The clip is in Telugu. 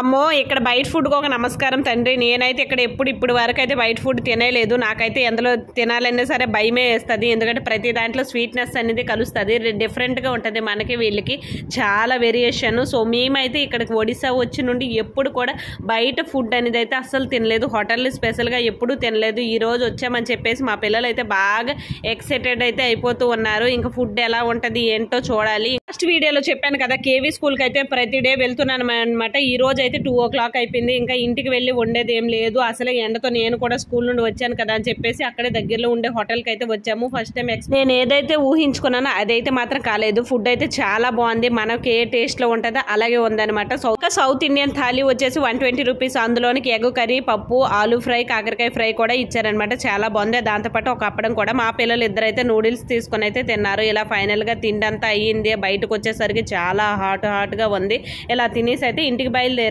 అమ్మో ఇక్కడ బయట ఫుడ్కి ఒక నమస్కారం తండ్రి. నేనైతే ఇక్కడ ఇప్పుడు వరకు అయితే బయట ఫుడ్ తినేలేదు. నాకైతే ఎందులో తినాలన్నా సరే భయమే వేస్తుంది. ఎందుకంటే ప్రతి దాంట్లో స్వీట్నెస్ అనేది కలుస్తుంది, డిఫరెంట్గా ఉంటుంది. మనకి వీళ్ళకి చాలా వేరియేషన్. సో మేమైతే ఇక్కడికి ఒడిశా వచ్చి నుండి ఎప్పుడు కూడా బయట ఫుడ్ అనేది అయితే అస్సలు తినలేదు. హోటల్లో స్పెషల్గా ఎప్పుడూ తినలేదు. ఈ రోజు వచ్చామని చెప్పేసి మా పిల్లలు అయితే బాగా ఎక్సైటెడ్ అయితే అయిపోతూ ఉన్నారు. ఇంకా ఫుడ్ ఎలా ఉంటుంది ఏంటో చూడాలి. ఫస్ట్ వీడియోలో చెప్పాను కదా, కేవీ స్కూల్కి అయితే ప్రతి డే వెళ్తున్నాను అనమాట. ఈ రోజు అయితే 2 o'clock అయిపోయింది. ఇంకా ఇంటికి వెళ్ళి వండేది ఏం లేదు. అసలు ఎండతో నేను కూడా స్కూల్ నుండి వచ్చాను కదా అని చెప్పేసి అక్కడే దగ్గరలో ఉండే హోటల్కి అయితే వచ్చాము. ఫస్ట్ టైం నేను ఏదైతే ఊహించుకున్నానో అదైతే మాత్రం కాలేదు. ఫుడ్ అయితే చాలా బాగుంది. మనకి ఏ టేస్ట్లో ఉంటుందో అలాగే ఉందన్నమాట. సౌత్ ఇండియన్ థాలీ వచ్చేసి 120 రూపీస్. అందులోనికి ఎగ్ కర్రీ, పప్పు, ఆలు ఫ్రై, కాకరకాయ ఫ్రై కూడా ఇచ్చారనమాట. చాలా బాగుంది. దాంతోపాటు ఒక అప్పడం కూడా. మా పిల్లలు ఇద్దరైతే నూడిల్స్ తీసుకుని అయితే తిన్నారు. ఇలా ఫైనల్గా తిండంతా అయ్యింది. బయటకు వచ్చేసరికి చాలా హాట్గా ఉంది. ఇలా తినేసి అయితే ఇంటికి బయలుదేరాం.